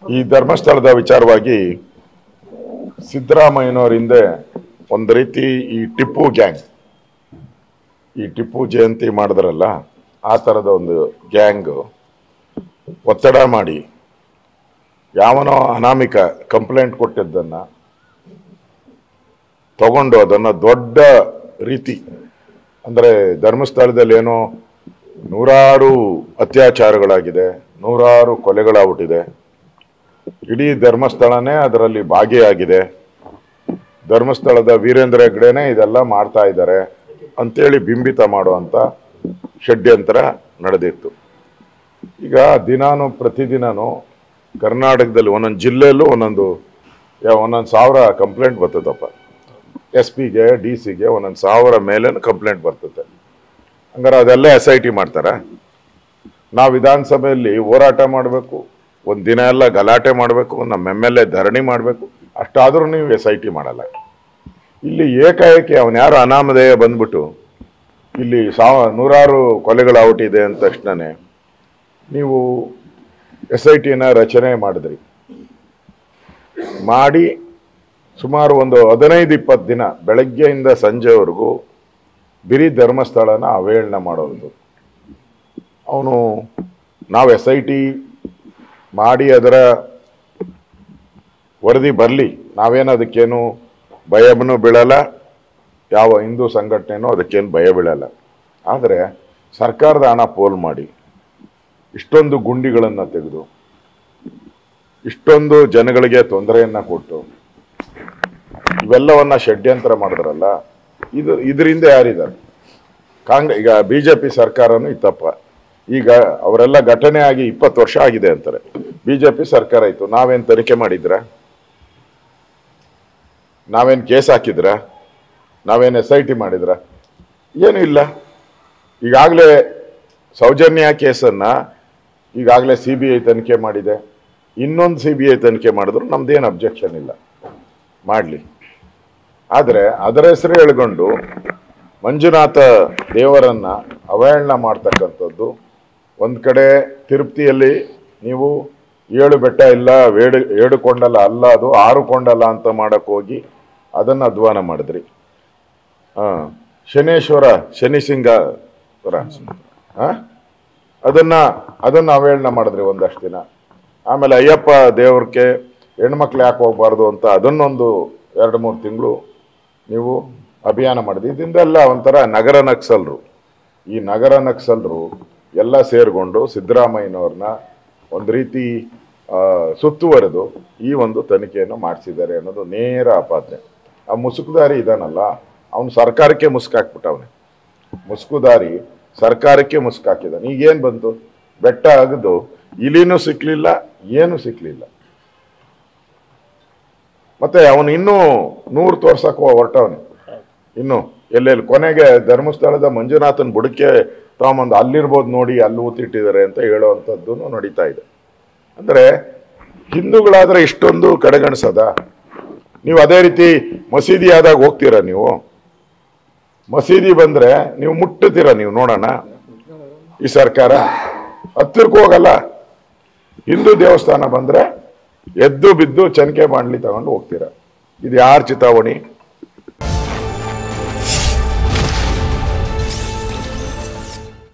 ಈ ಧರ್ಮಸ್ಥಳದ ವಿಚಾರವಾಗಿ ಸಿದ್ದರಾಮಯ್ಯನವರ ಹಿಂದೆ ಒಂದು ರೀತಿ ಈ ಟಿಪ್ಪು ಗ್ಯಾಂಗ್, ಈ ಟಿಪ್ಪು ಜಯಂತಿ ಮಾಡಿದ್ರಲ್ಲ ಆ ಥರದ ಒಂದು ಗ್ಯಾಂಗ್ ಒತ್ತಡ ಮಾಡಿ ಯಾವನೋ ಅನಾಮಿಕ ಕಂಪ್ಲೇಂಟ್ ಕೊಟ್ಟಿದ್ದನ್ನ ತಗೊಂಡು ಅದನ್ನ ದೊಡ್ಡ ರೀತಿ ಅಂದರೆ ಧರ್ಮಸ್ಥಳದಲ್ಲಿ ಏನೋ ನೂರಾರು ಅತ್ಯಾಚಾರಗಳಾಗಿದೆ, ನೂರಾರು ಕೊಲೆಗಳಾಗ್ಬಿಟ್ಟಿದೆ, ಇಡೀ ಧರ್ಮಸ್ಥಳನೇ ಅದರಲ್ಲಿ ಭಾಗಿಯಾಗಿದೆ, ಧರ್ಮಸ್ಥಳದ ವೀರೇಂದ್ರ ಹೆಗ್ಗಡೆನೇ ಇದೆಲ್ಲ ಮಾಡ್ತಾ ಇದ್ದಾರೆ ಅಂತೇಳಿ ಬಿಂಬಿತ ಮಾಡುವಂಥ ಷಡ್ಯಂತ್ರ ನಡೆದಿತ್ತು. ಈಗ ಪ್ರತಿದಿನನೂ ಕರ್ನಾಟಕದಲ್ಲಿ ಒಂದೊಂದು ಜಿಲ್ಲೆಯಲ್ಲೂ ಒಂದೊಂದು 1000 ಕಂಪ್ಲೇಂಟ್ ಬರ್ತದಪ್ಪ. SP-ಗೆ DC-ಗೆ 1000 ಮೇಲೆ ಕಂಪ್ಲೇಂಟ್ ಬರ್ತದೆ. ಹಂಗಾರೆ ಅದೆಲ್ಲ SIT ಮಾಡ್ತಾರ? ನಾವು ವಿಧಾನಸಭೆಯಲ್ಲಿ ಹೋರಾಟ ಮಾಡಬೇಕು, ಒಂದು ದಿನ ಎಲ್ಲ ಗಲಾಟೆ ಮಾಡಬೇಕು, ನಮ್ಮ MLA ಧರಣಿ ಮಾಡಬೇಕು, ಅಷ್ಟಾದರೂ ನೀವು SIT ಮಾಡಲ್ಲ. ಇಲ್ಲಿ ಏಕಾಏಕಿ ಅವನು ಯಾರು ಅನಾಮಧೇಯ ಬಂದ್ಬಿಟ್ಟು ಇಲ್ಲಿ ನೂರಾರು ಕೊಲೆಗಳಾಗ್ಬಿಟ್ಟಿದೆ ಅಂದ ತಕ್ಷಣನೇ ನೀವು SIT-ನ ರಚನೆ ಮಾಡಿದ್ರಿ. ಮಾಡಿ ಸುಮಾರು ಒಂದು 15-20 ದಿನ ಬೆಳಗ್ಗೆಯಿಂದ ಸಂಜೆವರೆಗೂ ಬಿರಿ ಧರ್ಮಸ್ಥಳನ ಅವಹೇಳನ ಮಾಡೋದು. ಅವನು ನಾವು SIT ಮಾಡಿ ಅದರ ವರದಿ ಬರಲಿ, ನಾವೇನು ಅದಕ್ಕೇನು ಭಯನೂ ಬೀಳಲ್ಲ, ಯಾವ ಹಿಂದೂ ಸಂಘಟನೆನೂ ಅದಕ್ಕೇನು ಭಯ ಬೀಳಲ್ಲ. ಆದರೆ ಸರ್ಕಾರದ ಹಣ ಪೋಲ್ ಮಾಡಿ ಇಷ್ಟೊಂದು ಗುಂಡಿಗಳನ್ನು ತೆಗೆದು ಇಷ್ಟೊಂದು ಜನಗಳಿಗೆ ತೊಂದರೆಯನ್ನು ಕೊಟ್ಟು ಇವೆಲ್ಲವನ್ನ ಷಡ್ಯಂತ್ರ ಮಾಡಿದ್ರಲ್ಲ, ಇದರಿಂದ ಯಾರಿದ್ದಾರೆ? ಈಗ BJP ಸರ್ಕಾರನೂ ಇತ್ತಪ್ಪ. ಈಗ ಅವರೆಲ್ಲ ಘಟನೆ ಆಗಿ 20 ವರ್ಷ ಆಗಿದೆ ಅಂತಾರೆ. BJP ಸರ್ಕಾರ ಇತ್ತು, ನಾವೇನು ತನಿಖೆ ಮಾಡಿದ್ರ? ನಾವೇನು ಕೇಸ್ ಹಾಕಿದ್ರ? ನಾವೇನು SIT ಮಾಡಿದ್ರ? ಏನೂ ಇಲ್ಲ. ಈಗಾಗಲೇ ಸೌಜನ್ಯ ಕೇಸನ್ನ ಈಗಾಗಲೇ CBI ತನಿಖೆ ಮಾಡಿದೆ. ಇನ್ನೊಂದು CBI ತನಿಖೆ ಮಾಡಿದ್ರು ನಮ್ದೇನು ಅಬ್ಜೆಕ್ಷನ್ ಇಲ್ಲ, ಮಾಡಲಿ. ಆದರೆ ಅದರ ಹೆಸರು ಹೇಳ್ಕೊಂಡು ಮಂಜುನಾಥ ದೇವರನ್ನ ಅವಹೇಳನ ಮಾಡ್ತಕ್ಕಂಥದ್ದು. ಒಂದು ಕಡೆ ತಿರುಪತಿಯಲ್ಲಿ ನೀವು 7 ಬೆಟ್ಟ ಇಲ್ಲ, 7 ಕೊಂಡಲ ಅಲ್ಲ, ಅದು 6 ಕೊಂಡಲ ಅಂತ ಮಾಡಕ್ ಹೋಗಿ ಅದನ್ನ ಅಧ್ವಾನ ಮಾಡಿದ್ರಿ. ಶನೇಶ್ವರ ಶನಿಸಿಂಗರ ಅದನ್ನ ಅವಹೇಳನ ಮಾಡಿದ್ರಿ ಒಂದಷ್ಟು ದಿನ. ಆಮೇಲೆ ಅಯ್ಯಪ್ಪ ದೇವ್ರಕ್ಕೆ ಹೆಣ್ಮಕ್ಳು ಯಾಕೆ ಹೋಗ್ಬಾರ್ದು ಅಂತ ಅದನ್ನೊಂದು 2-3 ತಿಂಗಳು ನೀವು ಅಭಿಯಾನ ಮಾಡಿದ್ರಿ. ಇದರಿಂದೆಲ್ಲ ಒಂಥರ ನಗರ ನಕ್ಸಲರು, ಈ ನಗರ ನಕ್ಸಲರು ಎಲ್ಲ ಸೇರ್ಕೊಂಡು ಸಿದ್ದರಾಮಯ್ಯನವ್ರನ್ನ ಒಂದು ರೀತಿ ಸುತ್ತುವರೆದು ಈ ಒಂದು ತನಿಖೆಯನ್ನು ಮಾಡಿಸಿದ್ದಾರೆ ಅನ್ನೋದು ನೇರ ಆಪಾದನೆ. ಆ ಮುಸುಕುದಾರಿ ಇದಾನಲ್ಲ, ಅವನು ಸರ್ಕಾರಕ್ಕೆ ಮುಸುಕಾಕ್ಬಿಟ್ಟವನೆ. ಮುಸುಕುದಾರಿ ಸರ್ಕಾರಕ್ಕೆ ಮುಸುಕಾಕಿದ್ದಾನೆ. ಈಗೇನು ಬಂತು? ಬೆಟ್ಟ ಅಗದು ಇಲಿನೂ ಸಿಕ್ಲಿಲ್ಲ, ಏನು ಸಿಕ್ಲಿಲ್ಲ. ಮತ್ತೆ ಅವನು ಇನ್ನೂ 100 ತೋರ್ಸಕ್ಕೆ ಹೊರಟವನೆ. ಇನ್ನು ಎಲ್ಲೆಲ್ಲಿ ಕೊನೆಗೆ ಧರ್ಮಸ್ಥಳದ ಮಂಜುನಾಥನ್ ಬುಡಕ್ಕೆ ತಗೊಂಬಂದು ಅಲ್ಲಿರ್ಬೋದು ನೋಡಿ, ಅಲ್ಲಿ ಊತಿಟ್ಟಿದ್ದಾರೆ ಅಂತ ಹೇಳುವಂಥದ್ದು ನಡೀತಾ ಇದೆ. ಅಂದರೆ ಹಿಂದೂಗಳಾದ್ರೆ ಇಷ್ಟೊಂದು ಕಡೆಗಣಿಸದ? ನೀವು ಅದೇ ರೀತಿ ಮಸೀದಿ ಆದಾಗ ಹೋಗ್ತೀರಾ? ನೀವು ಮಸೀದಿ ಬಂದ್ರೆ ನೀವು ಮುಟ್ಟುತ್ತೀರಾ? ನೀವು ನೋಡೋಣ, ಈ ಸರ್ಕಾರ ಹತ್ತಿರಕ್ಕೆ ಹೋಗಲ್ಲ. ಹಿಂದೂ ದೇವಸ್ಥಾನ ಬಂದ್ರೆ ಎದ್ದು ಬಿದ್ದು ಚನಿಕೆ ಮಾಡ್ಲಿ ತಗೊಂಡು ಹೋಗ್ತೀರಾ. ಇದು ಯಾರ ಚಿತಾವಣಿ?